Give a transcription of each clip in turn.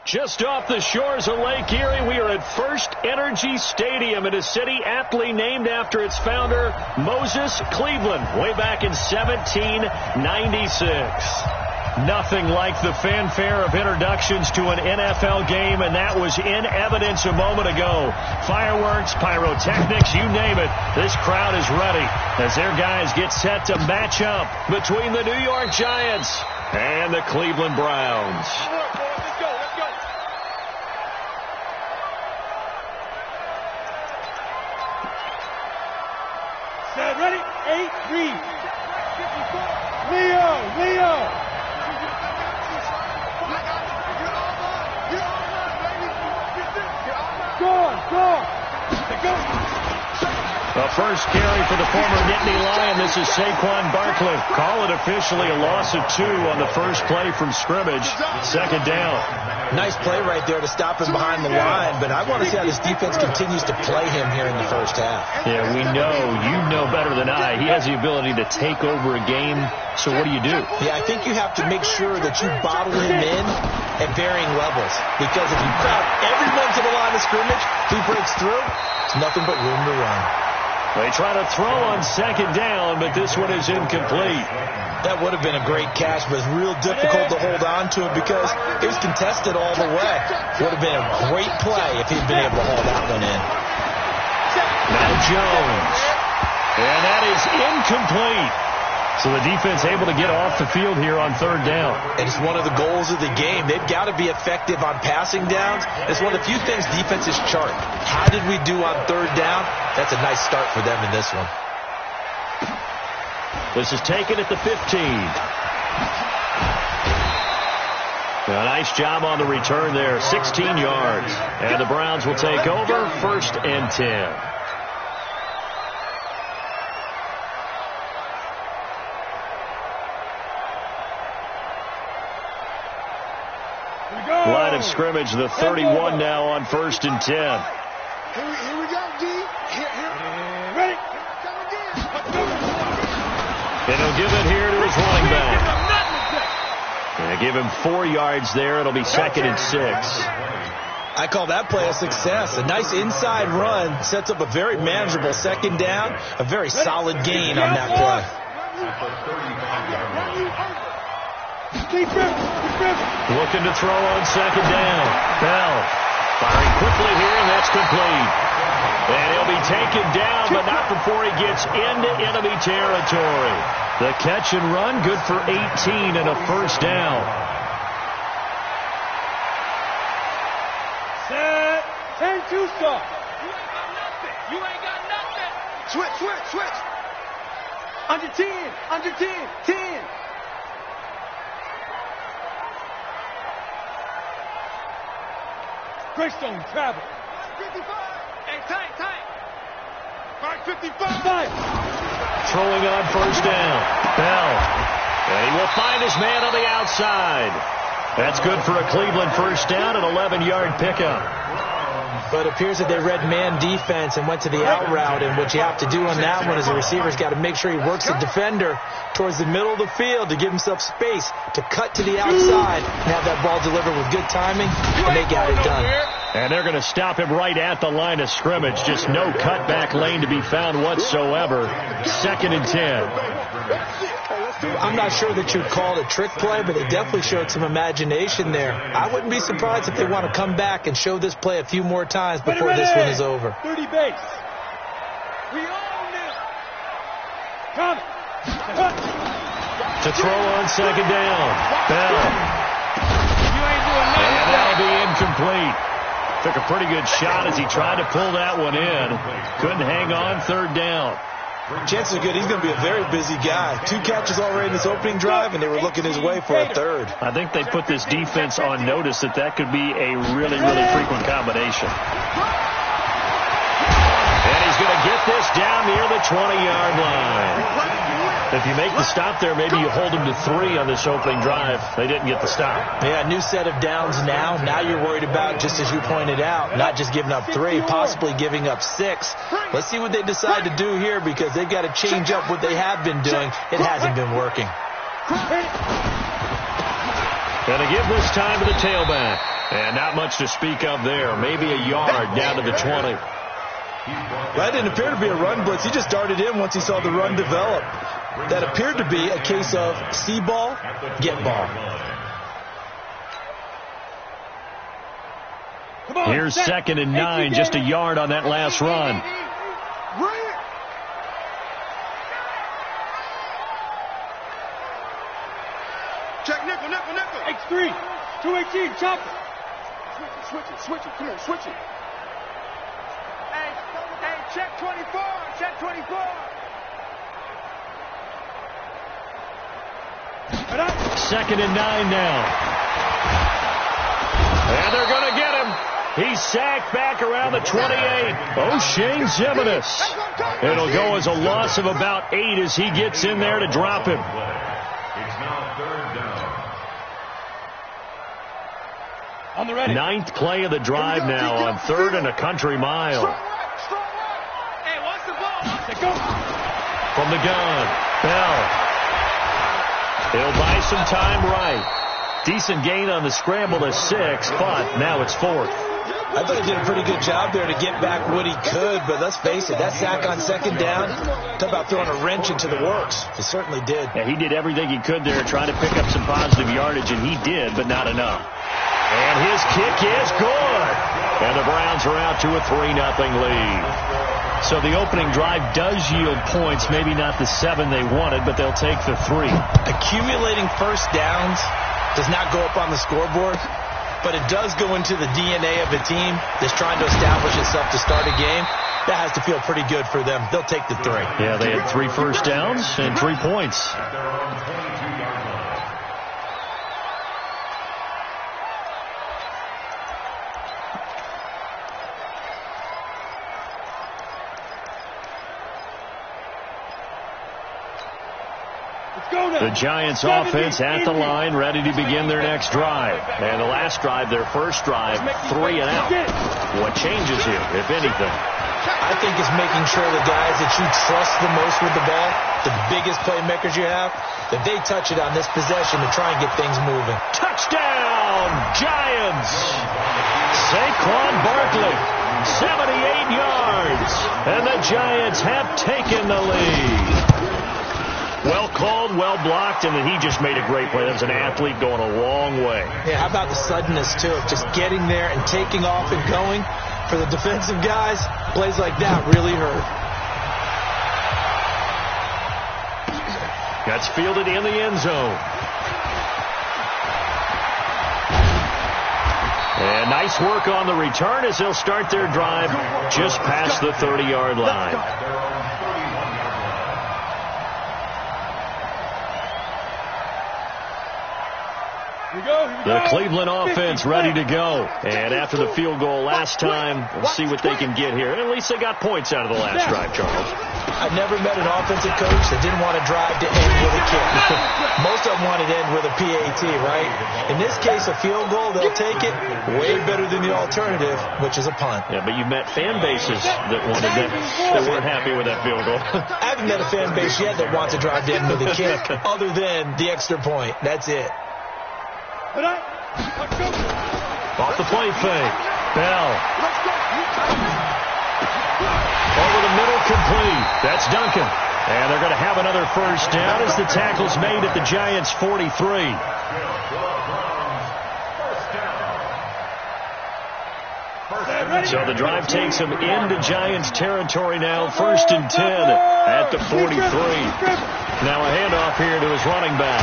Just off the shores of Lake Erie, we are at First Energy Stadium in a city aptly named after its founder, Moses Cleveland, way back in 1796. Nothing like the fanfare of introductions to an NFL game, and that was in evidence a moment ago. Fireworks, pyrotechnics, you name it. This crowd is ready as their guys get set to match up between the New York Giants and the Cleveland Browns. Ready? 8, read. Leo. Go. The first carry for the former Nittany Lion. This is Saquon Barkley. Call it officially a loss of 2 on the first play from scrimmage. Second down. Nice play right there to stop him behind the line, but I want to see how this defense continues to play him here in the first half. Yeah, we know. You know better than I. He has the ability to take over a game, so what do you do? Yeah, I think you have to make sure that you bottle him in at varying levels, because if you crowd everyone to the line of scrimmage, he breaks through, it's nothing but room to run. They try to throw on second down, but this one is incomplete. That would have been a great catch, but it's real difficult to hold on to it because it was contested all the way. Would have been a great play if he'd been able to haul that one in. Now Jones. And that is incomplete. So the defense able to get off the field here on third down. And it's one of the goals of the game. They've got to be effective on passing downs. It's one of the few things defenses chart. How did we do on third down? That's a nice start for them in this one. This is taken at the 15. A nice job on the return there. 16 yards. And the Browns will take over, 1st and 10. Line of scrimmage, the 31 now on 1st and 10. Here we go, D. Ready? And he'll give it here to his running back. And give him 4 yards there. It'll be 2nd and 6. I call that play a success. A nice inside run sets up a very manageable second down. A very solid gain on that play. Looking to throw on second down. Bell firing quickly here, and that's complete. And he'll be taken down, but not before he gets into enemy territory. The catch and run, good for 18 and a first down. Set. 10-2 stop. You ain't got nothing. Switch. Under 10. 10. Greystone, travel. 55. Hey, tight. 55. Throwing on first down. Bell. And he will find his man on the outside. That's good for a Cleveland first down, an 11-yard pickup. But it appears that they read man defense and went to the out route, and what you have to do on that one is the receiver's got to make sure he works the defender towards the middle of the field to give himself space to cut to the outside and have that ball delivered with good timing, and they got it done. And they're going to stop him right at the line of scrimmage. Just no cutback lane to be found whatsoever. 2nd and 10. I'm not sure that you'd call it a trick play, but they definitely showed some imagination there. I wouldn't be surprised if they want to come back and show this play a few more times before this one is over. 30 base. We own this. Come. To throw on second down. Bell. You ain't doing nothing. And that'll be incomplete. Took a pretty good shot as he tried to pull that one in. Couldn't hang on, third down. Chances are good he's going to be a very busy guy. 2 catches already in this opening drive, and they were looking his way for a third. I think they put this defense on notice that could be a really frequent combination. And he's going to get this down near the 20-yard line. If you make the stop there, maybe you hold them to 3 on this opening drive. They didn't get the stop. Yeah, new set of downs now. Now you're worried about, just as you pointed out, not just giving up 3, possibly giving up 6. Let's see what they decide to do here, because they've got to change up what they have been doing. It hasn't been working. Going to give this time to the tailback. And not much to speak of there. Maybe a yard down to the 20. That didn't appear to be a run blitz. He just darted in once he saw the run develop. That appeared to be a case of see ball, get ball. Here's 2nd and 9, just a yard on that last run. Check nickel. X3, 218, chop it. Switch it. Come on, switch it. Hey, check 24. Check 24. 2nd and 9 now. And they're going to get him. He's sacked back around the 28. O'Shane Zimenez. It'll go as a loss of about 8 as he gets in there to drop him. It's now 3rd down. On the ready. 9th play of the drive now on 3rd and a country mile. Hey, what's the ball? From the gun, Bell. He'll buy some time right. Decent gain on the scramble to 6, but now it's 4th. I thought he did a pretty good job there to get back what he could, but let's face it, that sack on 2nd down, talk about throwing a wrench into the works. He certainly did. Yeah, he did everything he could there trying to pick up some positive yardage, and he did, but not enough. And his kick is good. And the Browns are out to a 3-0 lead. So the opening drive does yield points, maybe not the 7 they wanted, but they'll take the 3. Accumulating first downs does not go up on the scoreboard, but it does go into the DNA of a team that's trying to establish itself to start a game. That has to feel pretty good for them. They'll take the 3. Yeah, they had 3 first downs and 3 points. The Giants offense at the line, ready to begin their next drive. And the last drive, their first drive, 3 and out. What changes here, if anything? I think it's making sure the guys that you trust the most with the ball, the biggest playmakers you have, that they touch it on this possession to try and get things moving. Touchdown, Giants! Saquon Barkley, 78 yards. And the Giants have taken the lead. Well called, well blocked, and then he just made a great play. That was an athlete going a long way. Yeah, how about the suddenness, too, of just getting there and taking off and going? For the defensive guys, plays like that really hurt. That's fielded in the end zone. And nice work on the return as they'll start their drive just past the 30-yard line. The Cleveland offense ready to go. And after the field goal last time, we'll see what they can get here. At least they got points out of the last drive, Charles. I've never met an offensive coach that didn't want to drive to end with a kick. Most of them wanted to end with a PAT, right? In this case, a field goal, they'll take it way better than the alternative, which is a punt. Yeah, but you've met fan bases that wanted that weren't happy with that field goal. I haven't met a fan base yet that wants to drive to end with a kick other than the extra point. That's it. Off the play fake. Bell. Over the middle, complete. That's Duncan. And they're going to have another first down as the tackle's made at the Giants' 43. So the drive takes them into Giants territory now. 1st and 10 at the 43. Now a handoff here to his running back.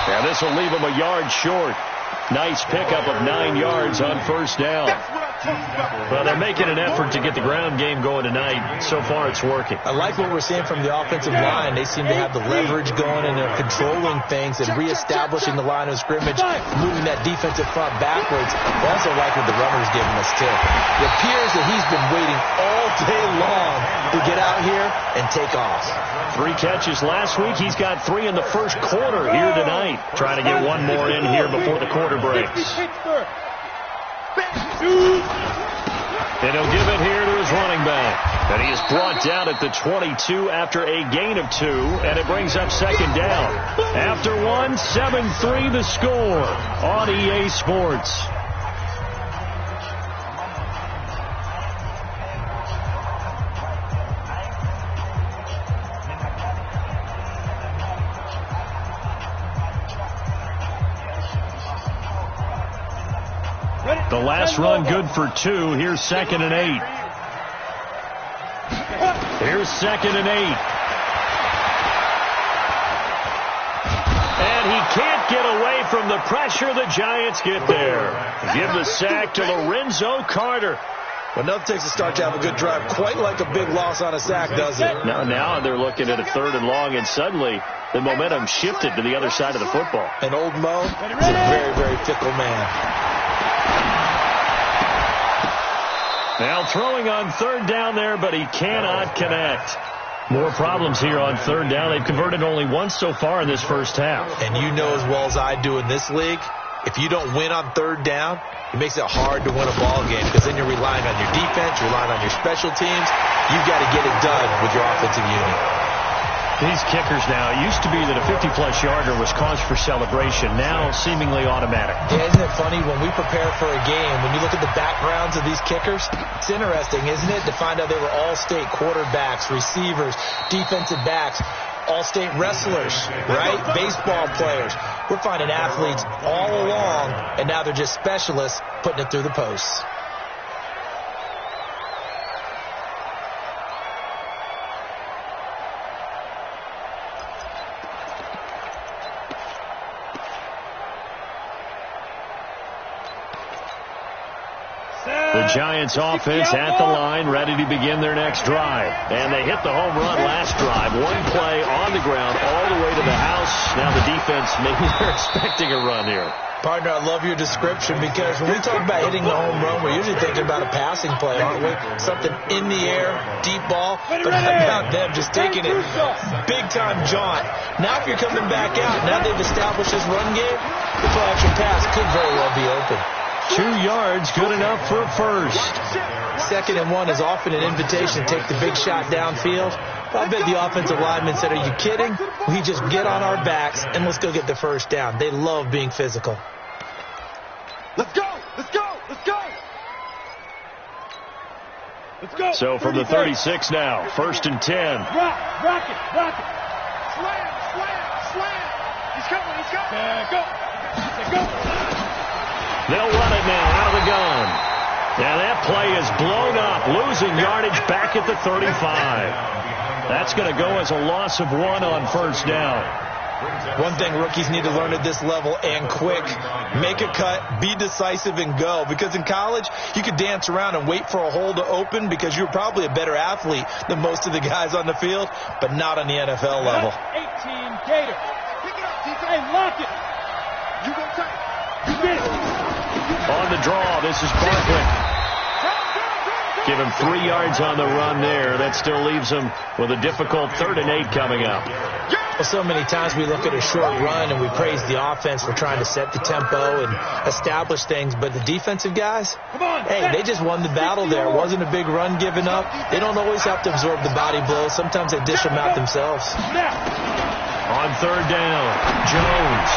Yeah, this will leave him a yard short. Nice pickup of 9 yards on first down. Well, they're making an effort to get the ground game going tonight. So far, it's working. I like what we're seeing from the offensive line. They seem to have the leverage going, and they're controlling things and reestablishing the line of scrimmage, moving that defensive front backwards. I also like what the runner's giving us, too. It appears that he's been waiting all day long to get out here and take off. 3 catches last week. He's got 3 in the first quarter here tonight. Trying to get 1 more in here before the quarter breaks. And he'll give it here to his running back. And he is brought down at the 22 after a gain of 2, and it brings up 2nd down. After 1, 7-3 the score on EA Sports. The last run good for 2. Here's 2nd and 8. Here's 2nd and 8. And he can't get away from the pressure. The Giants get there. Give the sack to Lorenzo Carter. Well, nothing takes a start to have a good drive, quite like a big loss on a sack, does it? Now they're looking at a 3rd and long, and suddenly the momentum shifted to the other side of the football. And old Mo is a very, very fickle man. Now throwing on 3rd down there, but he cannot connect. More problems here on 3rd down. They've converted only once so far in this first half. And you know as well as I do in this league, if you don't win on 3rd down, it makes it hard to win a ball game because then you're relying on your defense, you're relying on your special teams. You've got to get it done with your offensive unit. These kickers now, it used to be that a 50-plus yarder was cause for celebration. Now seemingly automatic. Yeah, isn't it funny when we prepare for a game, when you look at the backgrounds of these kickers, it's interesting, isn't it, to find out they were all-state quarterbacks, receivers, defensive backs, all-state wrestlers, right? Baseball players. We're finding athletes all along, and now they're just specialists putting it through the posts. The Giants offense at the line, ready to begin their next drive. And they hit the home run last drive. One play on the ground all the way to the house. Now the defense, maybe they're expecting a run here. Partner, I love your description because when we talk about hitting the home run, we're usually thinking about a passing play, aren't we? Something in the air, deep ball. But how about them just taking it big-time jaunt? Now if you're coming back out, now they've established this run game, the play-action pass could very well be open. 2 yards, good enough for first. 2nd and 1 is often an invitation to take the big shot downfield. I bet the offensive lineman said, are you kidding? We just get on our backs and let's go get the first down. They love being physical. Let's go! Let's go! Let's go! Let's go! So from the 36 now, 1st and 10. Rock it! Slam! He's coming! Go! They'll run it now out of the gun. Now that play is blown up, losing yardage back at the 35. That's going to go as a loss of 1 on 1st down. One thing rookies need to learn at this level and quick, make a cut, be decisive, and go. Because in college, you could dance around and wait for a hole to open because you're probably a better athlete than most of the guys on the field, but not on the NFL level. 18 Gator. Pick it up, Hey, lock it. You go tight. You get it. On the draw, this is Barkley. Give him 3 yards on the run there. That still leaves him with a difficult 3rd and 8 coming up. Well, so many times we look at a short run and we praise the offense for trying to set the tempo and establish things, but the defensive guys, hey, they just won the battle there. It wasn't a big run given up. They don't always have to absorb the body blows. Sometimes they dish them out themselves. On 3rd down, Jones.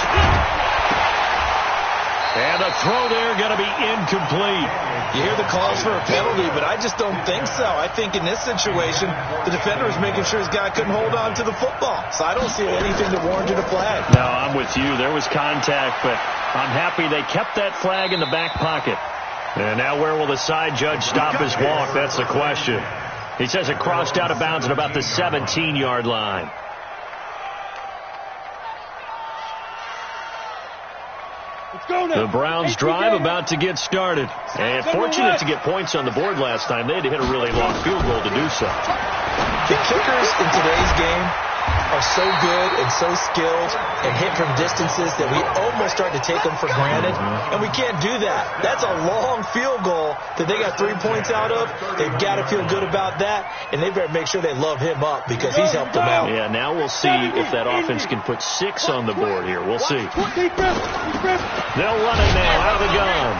And a throw there going to be incomplete. You hear the calls for a penalty, but I just don't think so. I think in this situation, the defender was making sure his guy couldn't hold on to the football. So I don't see anything that warranted a flag. No, I'm with you. There was contact, but I'm happy they kept that flag in the back pocket. And now where will the side judge stop his walk? That's the question. He says it crossed out of bounds at about the 17-yard line. The Browns drive about to get started. And fortunate to get points on the board last time. They had to hit a really long field goal to do so. The kickers in today's game are so good and so skilled and hit from distances that we almost start to take them for granted. And we can't do that. That's a long field goal that they got 3 points out of. They've got to feel good about that. And they better make sure they love him up because he's helped them out. Yeah, now we'll see if that offense can put 6 on the board here. We'll see. They'll run it now out of the gun.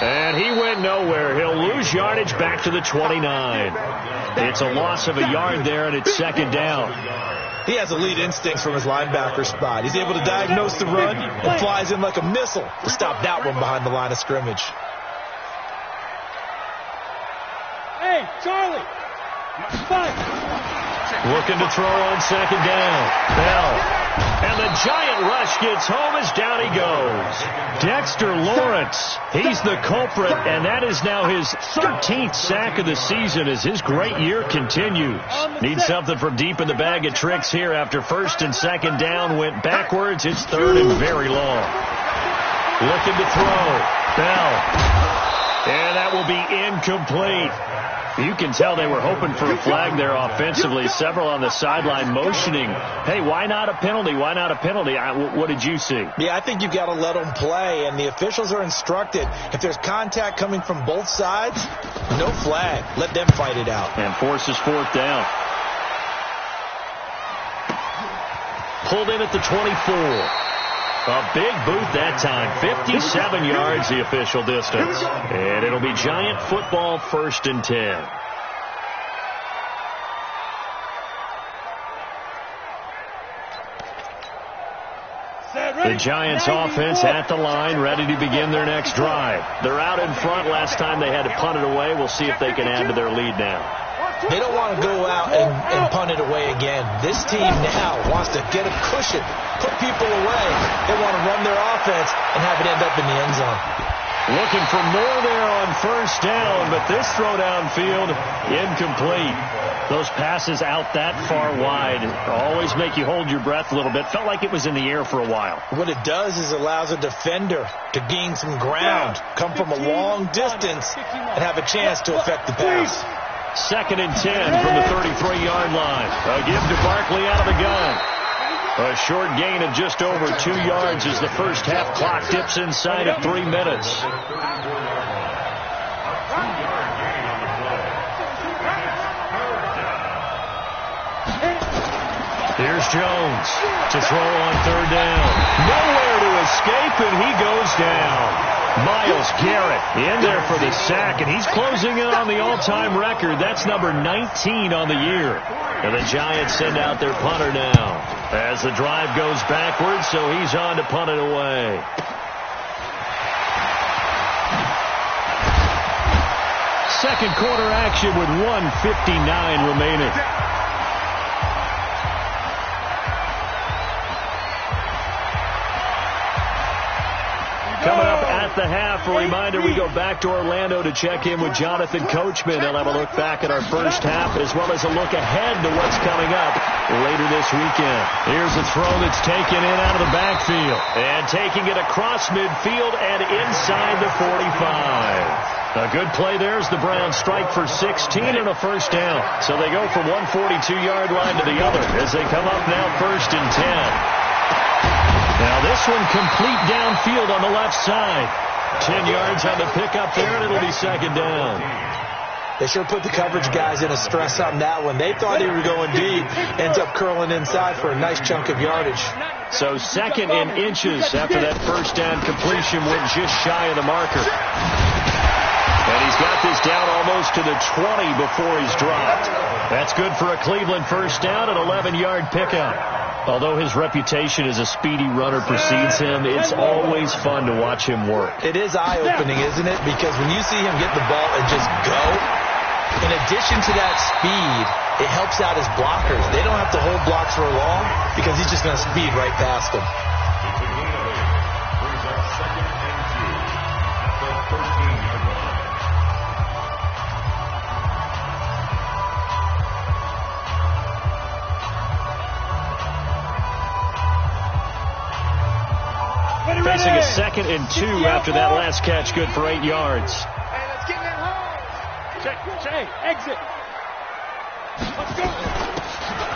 And he went nowhere. He'll lose yardage back to the 29. It's a loss of a yard there, and it's 2nd down. He has elite instincts from his linebacker spot. He's able to diagnose the run and flies in like a missile to stop that one behind the line of scrimmage. Hey, Charlie. Looking to throw on 2nd down. Bell. And the giant rush gets home as down he goes. Dexter Lawrence, he's the culprit, and that is now his 13th sack of the season as his great year continues. Needs something from deep in the bag of tricks here after first and second down went backwards. It's third and very long. Looking to throw. Bell. And that will be incomplete. You can tell they were hoping for a flag there offensively. Several on the sideline motioning, hey, why not a penalty? Why not a penalty? What did you see? Yeah, I think you've got to let them play, and the officials are instructed. If there's contact coming from both sides, no flag. Let them fight it out. And forces fourth down. Pulled in at the 24. A big boot that time. 57 yards the official distance. And it'll be Giant football, 1st and 10. The Giants offense at the line, ready to begin their next drive. They're out in front. Last time they had to punt it away. We'll see if they can add to their lead now. They don't want to go out and punt it away again. This team now wants to get a cushion, put people away. They want to run their offense and have it end up in the end zone. Looking for more there on first down, but this throw downfield, incomplete. Those passes out that far wide always make you hold your breath a little bit. Felt like it was in the air for a while. What it does is allows a defender to gain some ground, come from a long distance, and have a chance to affect the pass. 2nd and 10 from the 33-yard line. A give to Barkley out of the gun. A short gain of just over 2 yards as the first half clock dips inside of 3 minutes. Here's Jones to throw on 3rd down. Nowhere to escape, and he goes down. Myles Garrett in there for the sack, and he's closing in on the all-time record. That's number 19 on the year. And the Giants send out their punter now as the drive goes backwards, so he's on to punt it away. Second quarter action with 1:59 remaining. Coming up at the half, a reminder, we go back to Orlando to check in with Jonathan Coachman. They'll have a look back at our first half as well as a look ahead to what's coming up later this weekend. Here's a throw that's taken in out of the backfield. And taking it across midfield and inside the 45. A good play there as the Browns strike for 16 and a first down. So they go from one 42-yard line to the other as they come up now 1st and 10. Now this one complete downfield on the left side. 10 yards on the pickup there, and it'll be 2nd down. They sure put the coverage guys in a stress on that one. They thought they were going deep. Ends up curling inside for a nice chunk of yardage. So 2nd and inches after that first down completion went just shy of the marker. And he's got this down almost to the 20 before he's dropped. That's good for a Cleveland first down, an 11-yard pickup. Although his reputation as a speedy runner precedes him, it's always fun to watch him work. It is eye-opening, isn't it? Because when you see him get the ball and just go, in addition to that speed, it helps out his blockers. They don't have to hold blocks for long because he's just going to speed right past them. Facing a 2nd and 2 after that last catch, good for 8 yards. Hey, let's get in that hole. Check, exit. Let's go.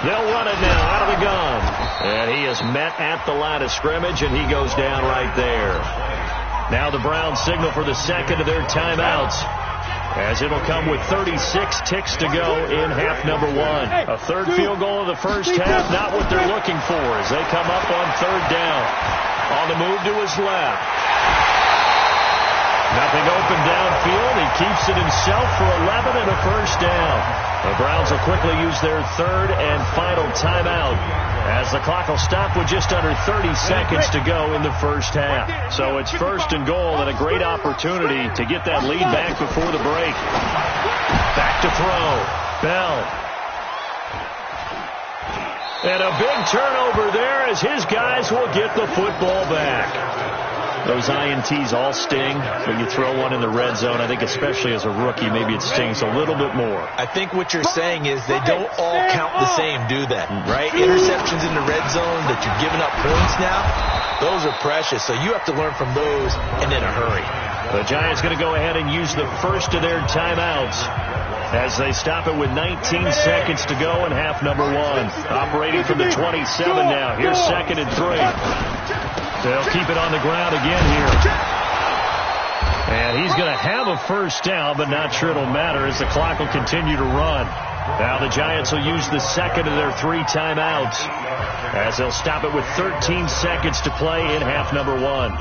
They'll run it now out of the gun. And he is met at the line of scrimmage, and he goes down right there. Now the Browns signal for the second of their timeouts, as it'll come with 36 ticks to go in half number 1. A third field goal of the first half, not what they're looking for as they come up on 3rd down. On the move to his left. Nothing open downfield. He keeps it himself for 11 and a first down. The Browns will quickly use their 3rd and final timeout as the clock will stop with just under 30 seconds to go in the first half. So it's 1st and goal and a great opportunity to get that lead back before the break. Back to throw. Bell. And a big turnover there as his guys will get the football back. Those INTs all sting, but you throw one in the red zone. I think especially as a rookie, maybe it stings a little bit more. I think what you're saying is they don't all count the same, do they? Right? Interceptions in the red zone that you're giving up points now, those are precious. So you have to learn from those and in a hurry. The Giants going to go ahead and use the first of their timeouts as they stop it with 19 seconds to go in half number 1. Operating from the 27 now. Here's 2nd and 3. They'll keep it on the ground again here. And he's going to have a first down, but not sure it'll matter as the clock will continue to run. Now the Giants will use the second of their 3 timeouts as they'll stop it with 13 seconds to play in half number 1.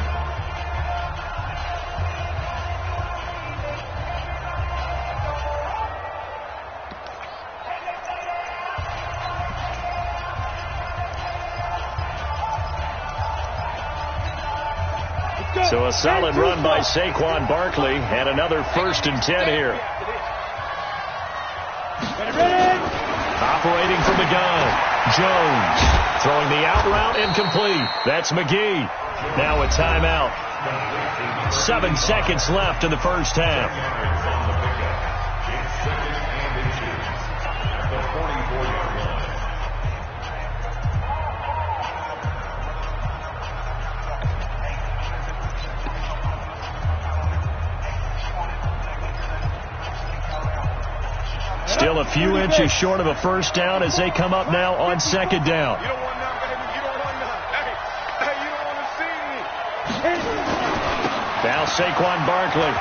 So a solid run by Saquon Barkley and another 1st and 10 here. Operating from the gun, Jones throwing the out route incomplete. That's McGee. Now a timeout. 7 seconds left in the first half. Still a few inches short of a first down as they come up now on 2nd down. You don't want none, baby. You don't want none. Hey, you don't want to see me. Now Saquon Barkley.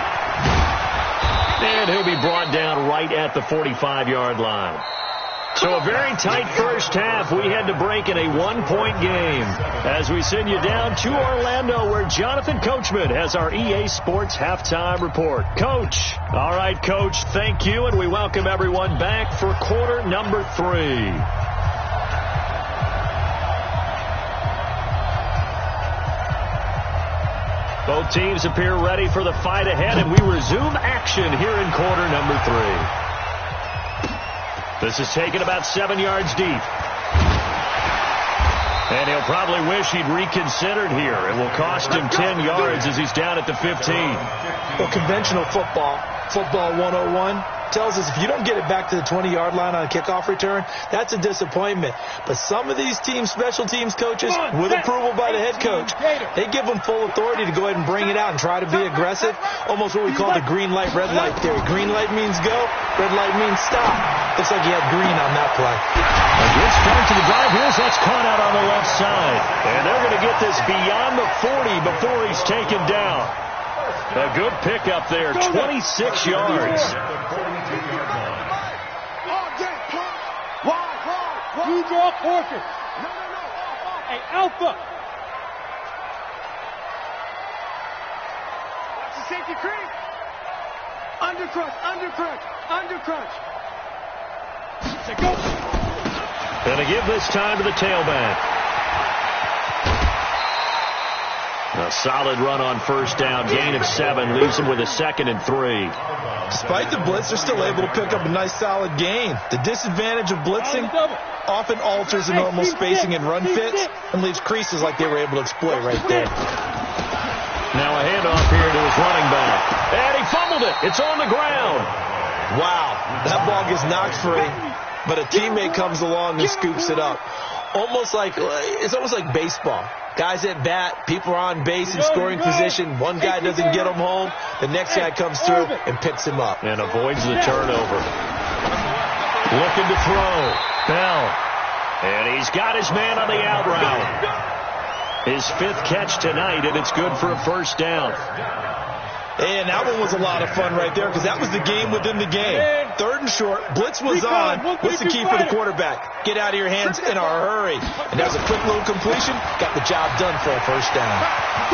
And he'll be brought down right at the 45-yard line. So a very tight first half. We had to break in a 1-point game as we send you down to Orlando where Jonathan Coachman has our EA Sports halftime report. Coach. All right, Coach, thank you, and we welcome everyone back for quarter number 3. Both teams appear ready for the fight ahead, and we resume action here in quarter number 3. This is taken about 7 yards deep. And he'll probably wish he'd reconsidered here. It will cost him 10 yards as he's down at the 15. Well, conventional football 101, tells us if you don't get it back to the 20-yard line on a kickoff return, that's a disappointment. But some of these teams, special teams coaches, with approval by the head coach, they give them full authority to go ahead and bring it out and try to be aggressive, almost what we call the green light, red light theory. Green light means go, red light means stop. Looks like he had green on that play. A good start to the drive. Here's that's caught out on the left side. And they're going to get this beyond the 40 before he's taken down. A good pickup there, 26 yards. You draw caution. Hey, Alpha. Watch the safety creep. Undercrunch. Go. Going to give this time to the tailback. A solid run on first down. Gain of 7 leaves him with a 2nd and 3. Despite the blitz, they're still able to pick up a nice solid gain. The disadvantage of blitzing often alters the normal spacing and run fits and leaves creases like they were able to exploit right there. Now a handoff here to his running back. And he fumbled it. It's on the ground. Wow, that ball gets knocked free, but a teammate comes along and scoops it up. It's almost like baseball. Guys at bat, people are on base in scoring position. One guy doesn't get him home. The next guy comes through and picks him up. And avoids the turnover. Looking to throw. Bell. And he's got his man on the out route. His 5th catch tonight, and it's good for a first down. And that one was a lot of fun right there because that was the game within the game. 3rd and short, blitz was on. What's the key for the quarterback? Get out of your hands in a hurry. And that was a quick little completion. Got the job done for a first down.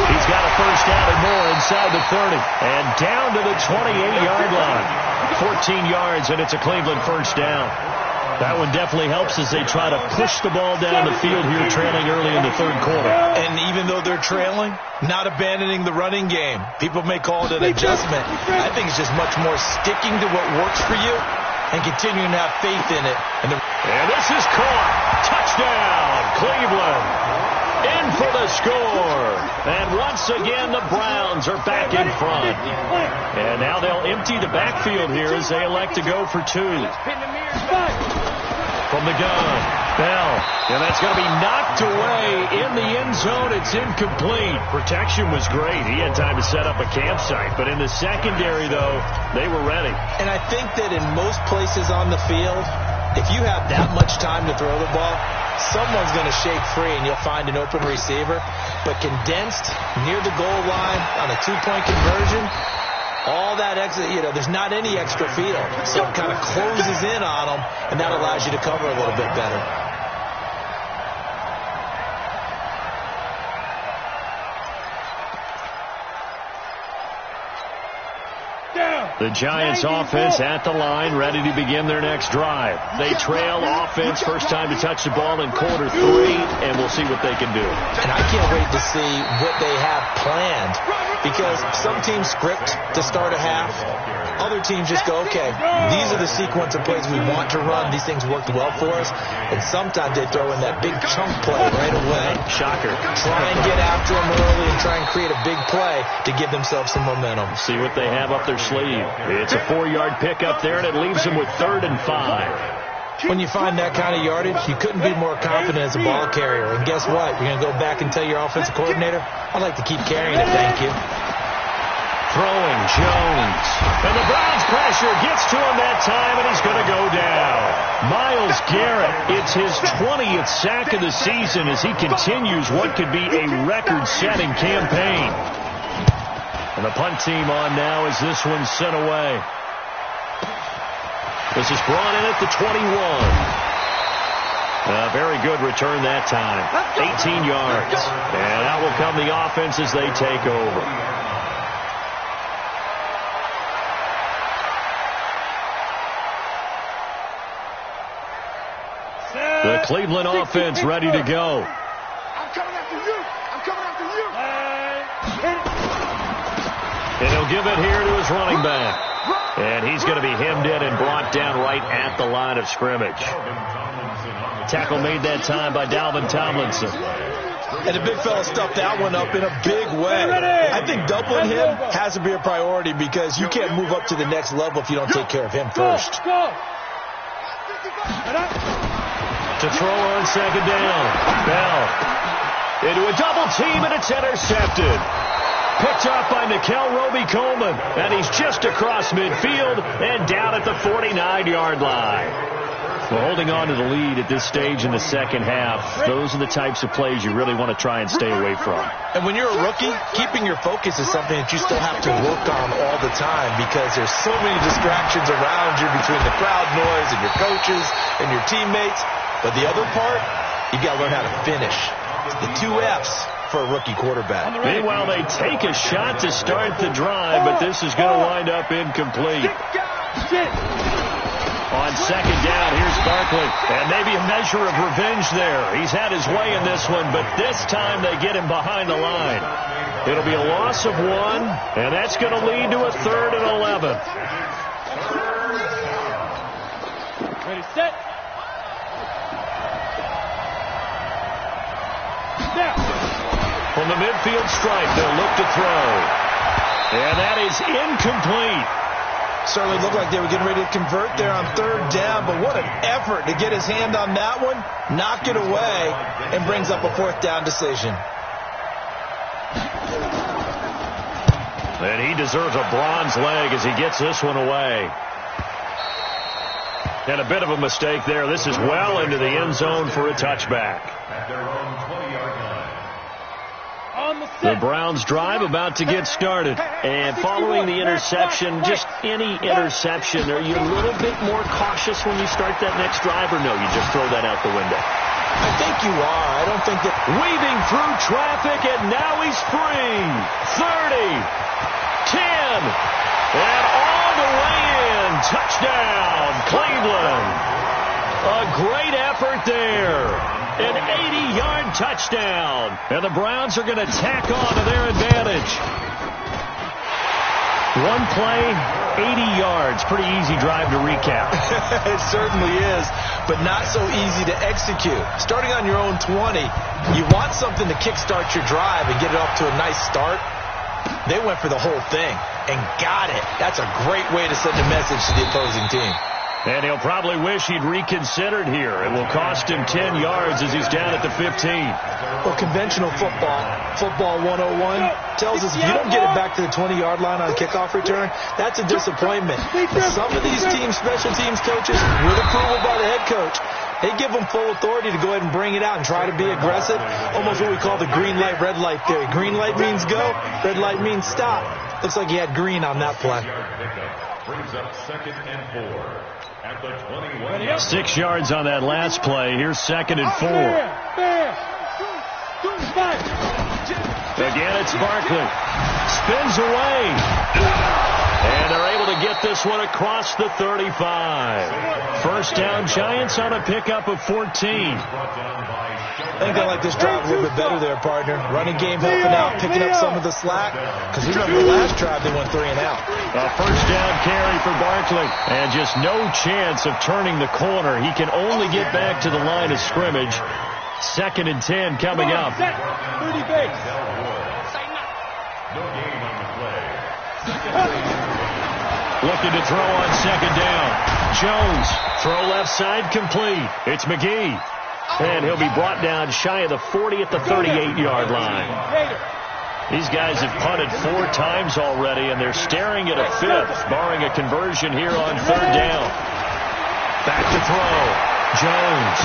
He's got a first down and more inside the 30. And down to the 28-yard line. 14 yards, and it's a Cleveland first down. That one definitely helps as they try to push the ball down the field here, trailing early in the 3rd quarter. And even though they're trailing, not abandoning the running game. People may call it an adjustment. I think it's just much more sticking to what works for you and continuing to have faith in it. And this is caught. Touchdown, Cleveland. In for the score. And once again, the Browns are back in front. And now they'll empty the backfield here as they elect to go for two. From the gun, Bell. And that's going to be knocked away in the end zone. It's incomplete. Protection was great. He had time to set up a campsite. But in the secondary, though, they were ready. And I think that in most places on the field, if you have that much time to throw the ball, someone's going to shake free and you'll find an open receiver. But condensed near the goal line on a two-point conversion, all that extra, there's not any extra field. So it kind of closes in on them, and that allows you to cover a little bit better. The Giants offense at the line, ready to begin their next drive. They trail offense, first time to touch the ball in quarter 3, and we'll see what they can do. And I can't wait to see what they have planned, because some teams script to start a half. Other teams just go, okay, these are the sequence of plays we want to run. These things worked well for us. And sometimes they throw in that big chunk play right away. Shocker. Try and get after them early and try and create a big play to give themselves some momentum. See what they have up their sleeve. It's a 4-yard pickup there, and it leaves them with 3rd and 5. When you find that kind of yardage, you couldn't be more confident as a ball carrier. And guess what? You're going to go back and tell your offensive coordinator, I'd like to keep carrying it, thank you. Throwing Jones. And the Browns pressure gets to him that time, and he's going to go down. Myles Garrett, it's his 20th sack of the season as he continues what could be a record-setting campaign. And the punt team on now as this one's sent away. This is brought in at the 21. A very good return that time. 18 yards. And out will come the offense as they take over. The Cleveland offense ready to go. I'm coming after you. I'm coming after you. And he'll give it here to his running back. And he's going to be hemmed in and brought down right at the line of scrimmage. Tackle made that time by Dalvin Tomlinson. And the big fella stuffed that one up in a big way. I think doubling him has to be a priority because you can't move up to the next level if you don't take care of him first. To throw on 2nd down. Bell into a double team, and it's intercepted. Picked up by Nickel Roby-Coleman, and he's just across midfield and down at the 49-yard line. Well, holding on to the lead at this stage in the second half, those are the types of plays you really want to try and stay away from. And when you're a rookie, keeping your focus is something that you still have to work on all the time because there's so many distractions around you between the crowd noise and your coaches and your teammates. But the other part, you got to learn how to finish. The 2 F's for a rookie quarterback. Meanwhile, they take a shot to start the drive, but this is going to wind up incomplete. On 2nd down, here's Barkley. And maybe a measure of revenge there. He's had his way in this one, but this time they get him behind the line. It'll be a loss of 1, and that's going to lead to a 3rd and 11. Ready, set. From the midfield stripe, they'll look to throw. And that is incomplete. Certainly looked like they were getting ready to convert there on 3rd down, but what an effort to get his hand on that one, knock it away, and brings up a 4th down decision. And he deserves a bronze leg as he gets this one away. And a bit of a mistake there. This is well into the end zone for a touchback. The Browns drive about to get started. And following the interception, just any interception, are you a little bit more cautious when you start that next drive, or no, you just throw that out the window? I think you are. I don't think that... Weaving through traffic, and now he's free. 30, 10, and all the way in. Touchdown, Cleveland. A great effort there. An 80-yard touchdown. And the Browns are going to tack on to their advantage. One play, 80 yards. Pretty easy drive to recap. It certainly is. but not so easy to execute. Starting on your own 20, you want something to kickstart your drive and get it off to a nice start. They went for the whole thing and got it. That's a great way to send a message to the opposing team. And he'll probably wish he'd reconsidered here. It will cost him 10 yards as he's down at the 15. Well, conventional football 101, tells us if you don't get it back to the 20-yard line on a kickoff return, that's a disappointment. But some of these teams, special teams coaches, with approval by the head coach, they give them full authority to go ahead and bring it out and try to be aggressive. Almost what we call the green light, red light theory. Green light means go, red light means stop. Looks like he had green on that play. Brings up 2nd and 4 at the 21. 6 yards on that last play. Here's 2nd and 4. Again, it's Barkley. Spins away. And they're able to get this one across the 35. First down, Giants on a pickup of 14. I think I like this drive a little bit better there, partner. Running game helping out, picking up some of the slack. Because remember the last drive they went 3 and out. A first down carry for Barkley. And just no chance of turning the corner. He can only get back to the line of scrimmage. 2nd and 10 coming up. 30 base. No gain on the play. Looking to throw on 2nd down. Jones, throw left side, complete. It's McGee. And he'll be brought down shy of the 40 at the 38-yard line. These guys have punted 4 times already, and they're staring at a 5th, barring a conversion here on 3rd down. Back to throw. Jones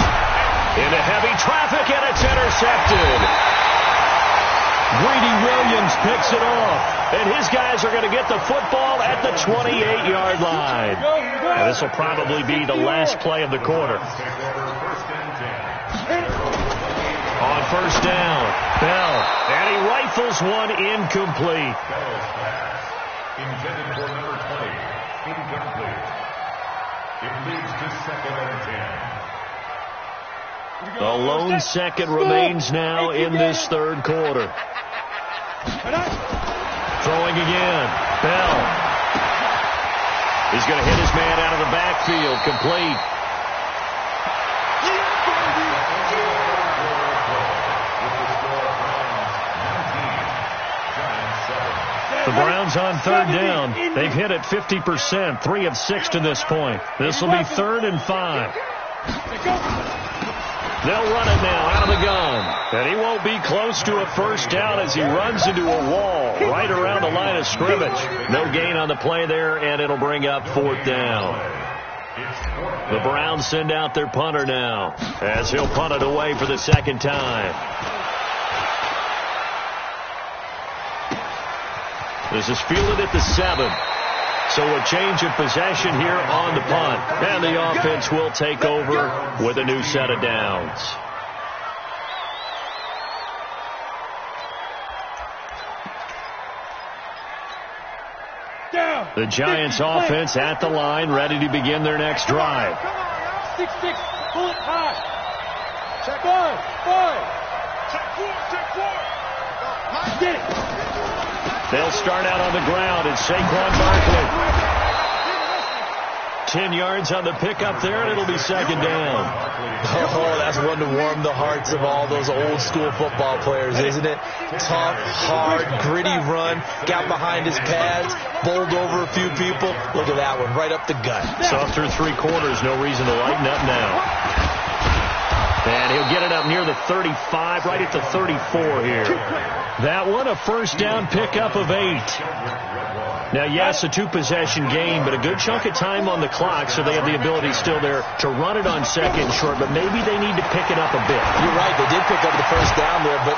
into heavy traffic, and it's intercepted. Greedy Williams picks it off, and his guys are going to get the football at the 28-yard line. And this will probably be the last play of the quarter. On first down, Bell, and he rifles one incomplete. Intended for number 20, incomplete. It leads to 2nd and 10. The lone second remains now in this 3rd quarter. Throwing again, Bell. He's going to hit his man out of the backfield, complete. The Browns on 3rd down. They've hit it 50%, 3 of 6 to this point. This will be 3rd and 5. They'll run it now out of the gun. And he won't be close to a first down as he runs into a wall right around the line of scrimmage. No gain on the play there, and it'll bring up 4th down. The Browns send out their punter now as he'll punt it away for the 2nd time. This is fielded at the 7. So a change of possession here on the punt. And the offense will take over with a new set of downs. The Giants offense at the line, ready to begin their next drive. 6-6, pull it high. Check 5. Check 4. Get it. They'll start out on the ground. It's Saquon Barkley. 10 yards on the pickup there, and it'll be 2nd down. Oh, that's one to warm the hearts of all those old-school football players, isn't it? Tough, hard, gritty run. Got behind his pads, bowled over a few people. Look at that one, right up the gut. So through 3 quarters, no reason to lighten up now. And he'll get it up near the 35, right at the 34 here. That one, a first down pickup of 8. Now, yes, a 2-possession game, but a good chunk of time on the clock, so they have the ability still there to run it on 2nd and short, but maybe they need to pick it up a bit. You're right, they did pick up the first down there, but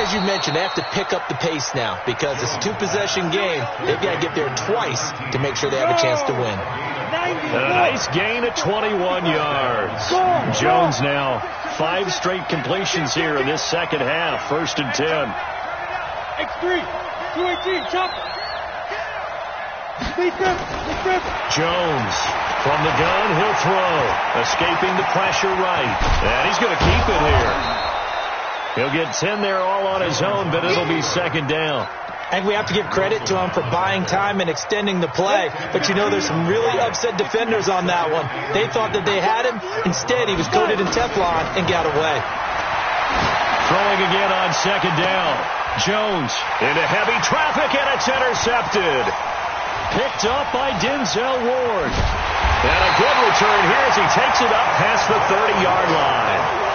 as you mentioned, they have to pick up the pace now because it's a 2-possession game. They've got to get there twice to make sure they have a chance to win. A nice gain of 21 yards. Jones now 5 straight completions here in this 2nd half. 1st and 10. X3, 218, chop. Jones from the gun, he'll throw. Escaping the pressure right. And he's going to keep it here. He'll get 10 there all on his own, but it'll be 2nd down. I think we have to give credit to him for buying time and extending the play. But, you know, there's some really upset defenders on that one. They thought that they had him. Instead, he was coated in Teflon and got away. Throwing again on second down. Jones into heavy traffic, and it's intercepted. Picked up by Denzel Ward. And a good return here as he takes it up past the 30-yard line.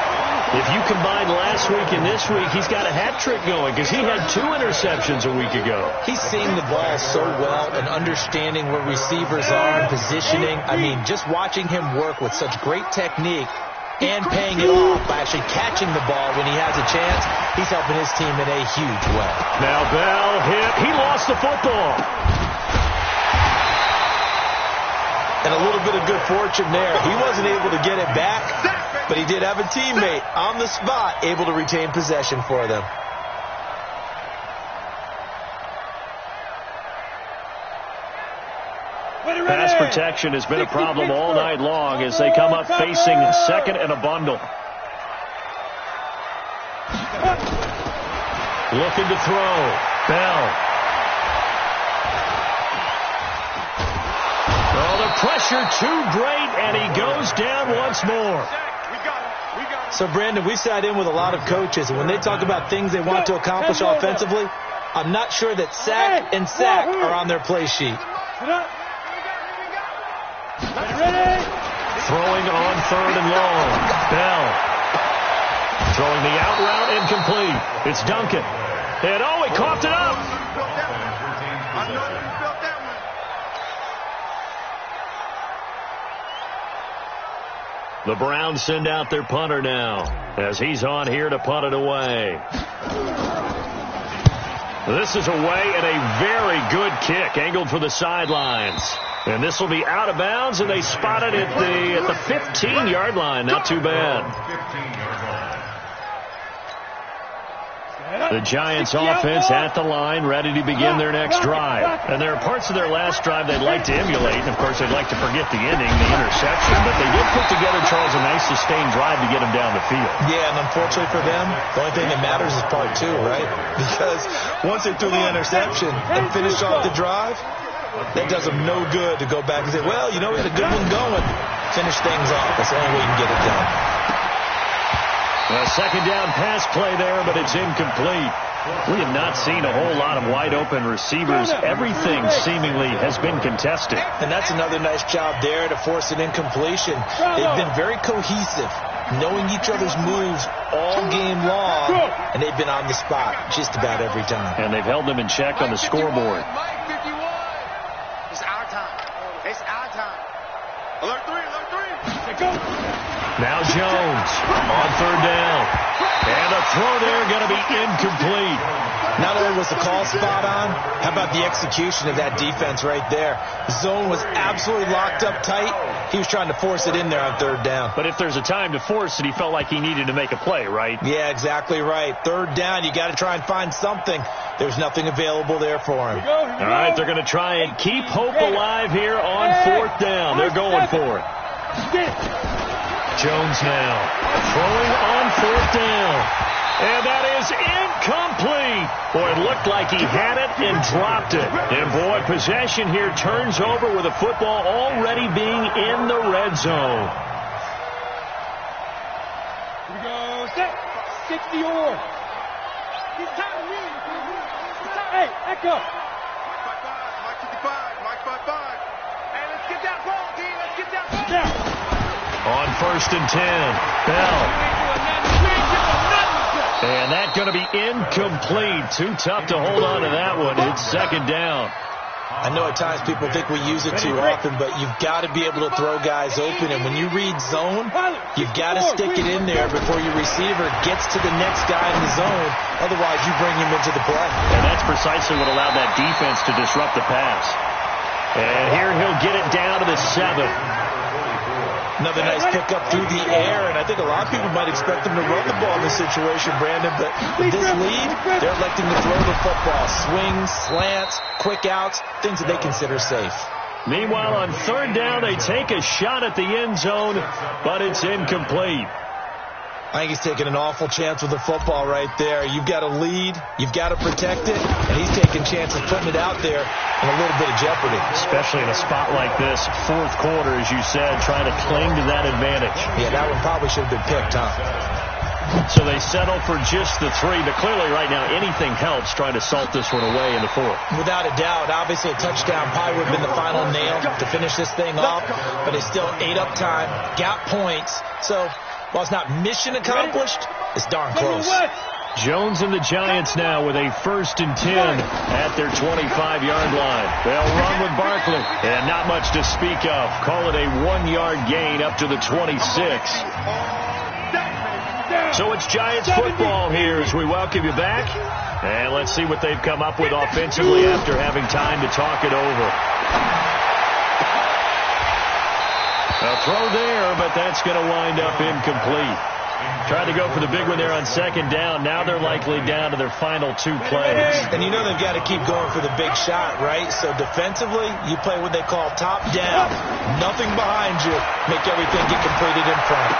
If you combine last week and this week, he's got a hat trick going because he had 2 interceptions a week ago. He's seeing the ball so well and understanding where receivers are and positioning. I mean, just watching him work with such great technique and paying it off by actually catching the ball when he has a chance, he's helping his team in a huge way. Now Bell hit. He lost the football. And a little bit of good fortune there. He wasn't able to get it back, but he did have a teammate on the spot able to retain possession for them. Pass protection has been a problem all night long as they come up facing second and a bundle. Looking to throw. Bell. Oh, the pressure too great, and he goes down once more. So, Brandon, we've sat in with a lot of coaches, and when they talk about things they want to accomplish offensively, I'm not sure that sack and sack are on their play sheet. Throwing on third and long. Bell. Throwing the out route incomplete. It's Duncan. And oh, he coughed it up. The Browns send out their punter now as he's on here to punt it away. This is away and a very good kick angled for the sidelines. And this will be out of bounds, and they spot it at the 15-yard line. Not too bad. The Giants offense at the line, ready to begin their next drive. And there are parts of their last drive they'd like to emulate. Of course, they'd like to forget the inning, the interception. But they did put together, Charles, a nice sustained drive to get them down the field. Yeah, and unfortunately for them, the only thing that matters is part 2, right? Because once they threw the interception and finished off the drive, that does them no good to go back and say, well, you know, we had a good one going. Finish things off. That's the only way you can get it done. A second down pass play there, but it's incomplete. We have not seen a whole lot of wide-open receivers. Everything seemingly has been contested. And that's another nice job there to force an incompletion. They've been very cohesive, knowing each other's moves all game long, and they've been on the spot just about every time. And they've held them in check on the scoreboard. It's our time. It's our time. Alert 3, alert 3. Go. Now Jones on third down. And a throw there going to be incomplete. Not only was the call spot on, how about the execution of that defense right there? Zone was absolutely locked up tight. He was trying to force it in there on third down. But if there's a time to force it, he felt like he needed to make a play, right? Yeah, exactly right. Third down, you got to try and find something. There's nothing available there for him. All right, they're going to try and keep hope alive here on fourth down. They're going for it. Jones now throwing on fourth down. And that is incomplete. Boy, it looked like he had it and dropped it. And, boy, possession here turns over with the football already being in the red zone. Here we go. Set. 60 or. It's time to win. Hey, echo. Mike 55. Mike 55. Hey, let's get that ball, D. Let's get that ball. Now. On first and 10, Bell. And that's going to be incomplete. Too tough to hold on to that one. It's second down. I know at times people think we use it too often, but you've got to be able to throw guys open. And when you read zone, you've got to stick it in there before your receiver gets to the next guy in the zone. Otherwise, you bring him into the play. And that's precisely what allowed that defense to disrupt the pass. And here he'll get it down to the 7. Another nice pickup through the air, and I think a lot of people might expect them to run the ball in this situation, Brandon, but with this lead, they're electing to throw the football. Swings, slants, quick outs, things that they consider safe. Meanwhile, on third down, they take a shot at the end zone, but it's incomplete. I think he's taking an awful chance with the football right there. You've got to lead, you've got to protect it, and he's taking chances putting it out there in a little bit of jeopardy. Especially in a spot like this, fourth quarter, as you said, trying to cling to that advantage. Yeah, that one probably should have been picked, huh? So they settle for just the 3, but clearly right now anything helps trying to salt this one away in the 4th. Without a doubt, obviously a touchdown probably would have been the final nail to finish this thing off, but they still ate up time, got points, so while it's not mission accomplished, it's darn close. Jones and the Giants now with a 1st and 10 at their 25-yard line. They'll run with Barkley, and not much to speak of. Call it a 1-yard gain up to the 26. So it's Giants football here as we welcome you back. And let's see what they've come up with offensively after having time to talk it over. A throw there, but that's going to wind up incomplete. Tried to go for the big one there on 2nd down. Now they're likely down to their final 2 plays. And you know they've got to keep going for the big shot, right? So defensively, you play what they call top down. Nothing behind you. Make everything get completed in front.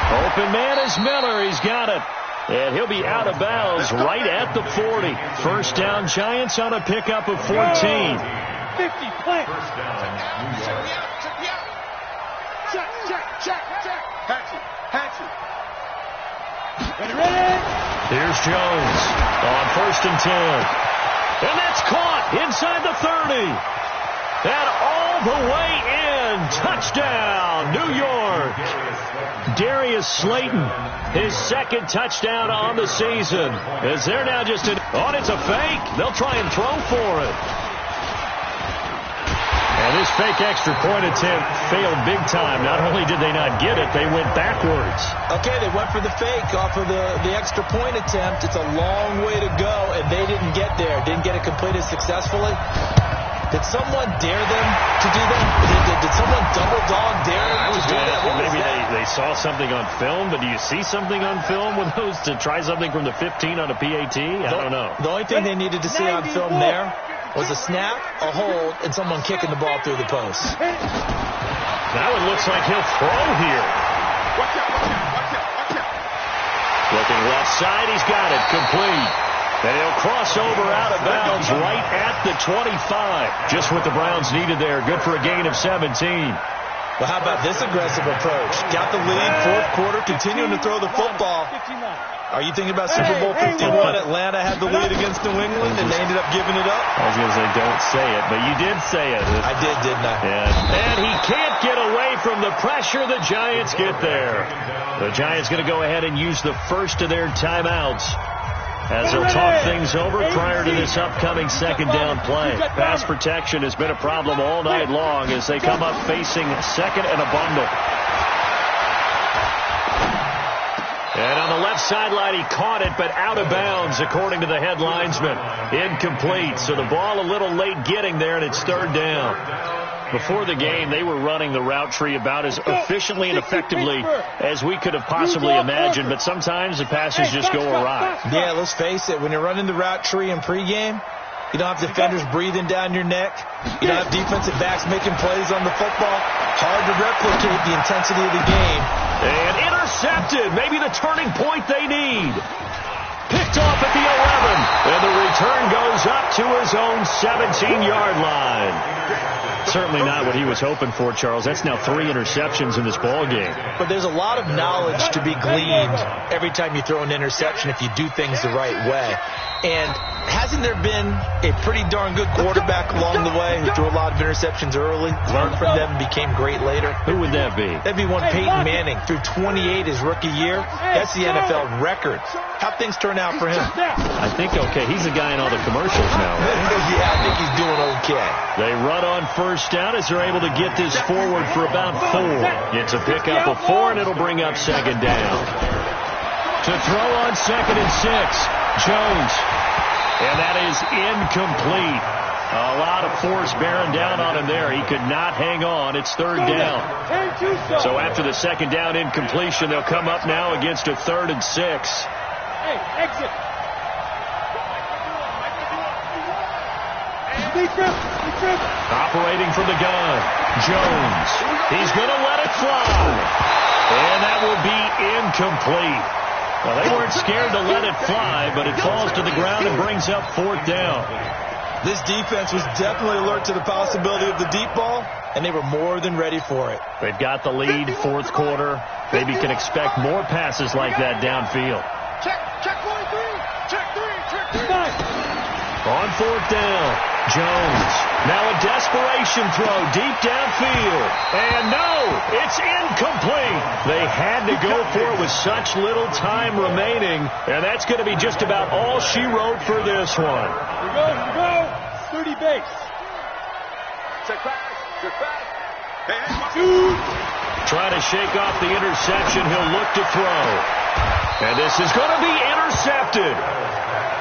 Open man is Miller. He's got it. And he'll be out of bounds right at the 40. 1st down, Giants on a pickup of 14. 50, plant. First down, New York. Check. Hatchet. Ready. Here's Jones on 1st and 10. And that's caught inside the 30. And all the way in. Touchdown, New York. Darius Slayton, his 2nd touchdown on the season. As they're now just it's a fake. They'll try and throw for it. And this fake extra point attempt failed big time. Not only did they not get it, they went backwards. Okay, they went for the fake off of the extra point attempt. It's a long way to go, and they didn't get there. Didn't get it completed successfully. Did someone dare them to do that? Did someone double dog dare them to do that? Maybe they saw something on film, but do you see something on film with those to try something from the 15 on a PAT? I don't know. The only thing they needed to see on film there was a snap, a hold, and someone kicking the ball through the post. Now it looks like he'll throw here. Watch out. Looking left side, he's got it. Complete. And he'll cross over out of bounds right at the 25. Just what the Browns needed there. Good for a gain of 17. Well, how about this aggressive approach? Got the lead, 4th quarter, continuing to throw the football. Are you thinking about Super Bowl 51? Atlanta had the lead against New England, and they ended up giving it up? I was going to say, don't say it, but you did say it. I did, didn't I? Yeah. And he can't get away from the pressure. The Giants get there. The Giants going to go ahead and use the first of their timeouts as they'll talk things over prior to this upcoming 2nd down play. Pass protection has been a problem all night long as they come up facing 2nd and a bundle. And on the left sideline, he caught it, but out of bounds, according to the head linesman. Incomplete. So the ball a little late getting there, and it's 3rd down. Before the game, they were running the route tree about as efficiently and effectively as we could have possibly imagined, but sometimes the passes just go awry. Yeah, let's face it. When you're running the route tree in pregame, you don't have defenders breathing down your neck. You don't have defensive backs making plays on the football. Hard to replicate the intensity of the game. And intercepted. Maybe the turning point they need. Picked off at the 11. And the return goes up to his own 17-yard line. Certainly not what he was hoping for, Charles. That's now 3 interceptions in this ball game. But there's a lot of knowledge to be gleaned every time you throw an interception if you do things the right way. And hasn't there been a pretty darn good quarterback along the way who threw a lot of interceptions early, learned from them, and became great later? Who would that be? That'd be one Peyton Manning. Threw 28 his rookie year. That's the NFL record. How'd things turn out for him? I think okay. He's a guy in all the commercials now, right? Yeah, I think he's doing okay. They run on 1st down as they're able to get this forward for about 4. It's a pickup of 4, and it'll bring up 2nd down. To throw on 2nd and 6, Jones. And that is incomplete. A lot of force bearing down on him there. He could not hang on. It's 3rd down. So after the 2nd down incompletion, they'll come up now against a 3rd and 6. Hey, exit. Operating from the gun, Jones. He's going to let it fly. And that will be incomplete. Well, they weren't scared to let it fly, but it falls to the ground and brings up 4th down. This defense was definitely alert to the possibility of the deep ball, and they were more than ready for it. They've got the lead, 4th quarter. Maybe can expect more passes like that downfield. Check 43. Check 3. On 4th down, Jones. Now a desperation throw deep downfield. And no, it's incomplete. They had to go for it with such little time remaining. And that's going to be just about all she wrote for this one. Here we go. 30 base. Check pass. Trying to shake off the interception. He'll look to throw. And this is going to be intercepted.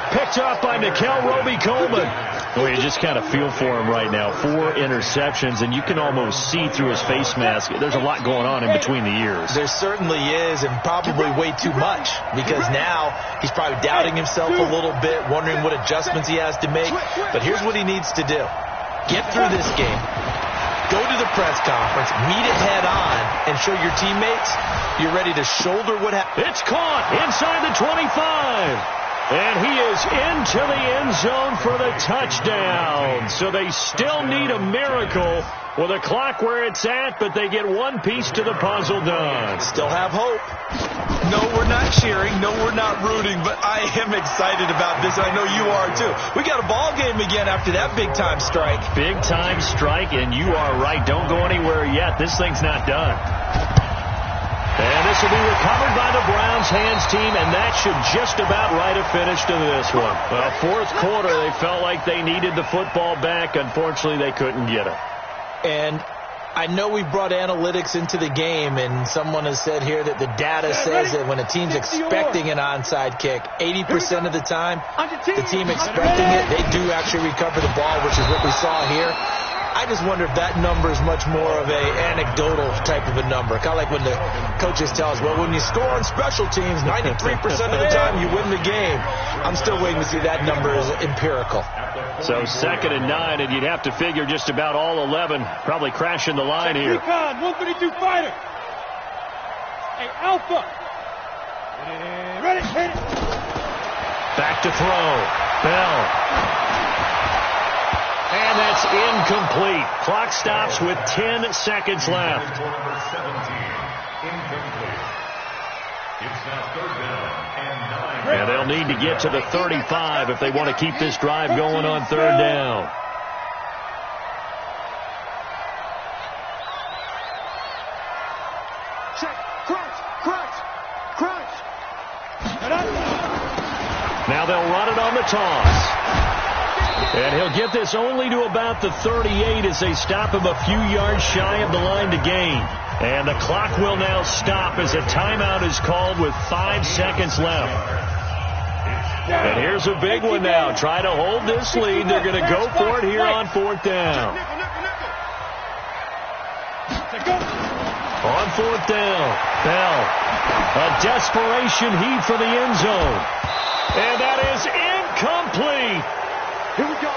Picked up by Nickel Roby-Coleman. Well, you just kind of feel for him right now. 4 interceptions, and you can almost see through his face mask. There's a lot going on in between the ears. There certainly is, and probably way too much, because now he's probably doubting himself a little bit, wondering what adjustments he has to make. But here's what he needs to do. Get through this game. Go to the press conference, meet it head on, and show your teammates you're ready to shoulder what happened. It's caught inside the 25. And he is into the end zone for the touchdown. So they still need a miracle with a clock where it's at, but they get one piece to the puzzle done. Still have hope. No, we're not cheering. No, we're not rooting, but I am excited about this. I know you are, too. We got a ball game again after that big-time strike. Big-time strike, and you are right. Don't go anywhere yet. This thing's not done. And this will be recovered by the Browns hands team, and that should just about write a finish to this one. Well, 4th quarter, they felt like they needed the football back. Unfortunately, they couldn't get it. And I know we brought analytics into the game, and someone has said here that the data says that when a team's expecting an onside kick, 80% of the time, the team expecting it, they do actually recover the ball, which is what we saw here. I just wonder if that number is much more of a anecdotal type of a number. Kind of like when the coaches tell us, well, when you score on special teams, 93% of the time you win the game. I'm still waiting to see that number is empirical. So 2nd and 9, and you'd have to figure just about all 11 probably crashing the line here. Recon, 132 fighter. Hey, Alpha. Ready, hit it. Back to throw. Bell. And that's incomplete. Clock stops with 10 seconds left. Number 17, incomplete. It's now 3rd down and 9. And they'll need to get to the 35 if they want to keep this drive going on 3rd down. Check. Crunch. Now they'll run it on the toss. And he'll get this only to about the 38 as they stop him a few yards shy of the line to gain. And the clock will now stop as a timeout is called with 5 seconds left. And here's a big one now. Try to hold this lead. They're going to go for it here on 4th down. On 4th down, Bell. A desperation heave for the end zone. And that is incomplete. Here we go.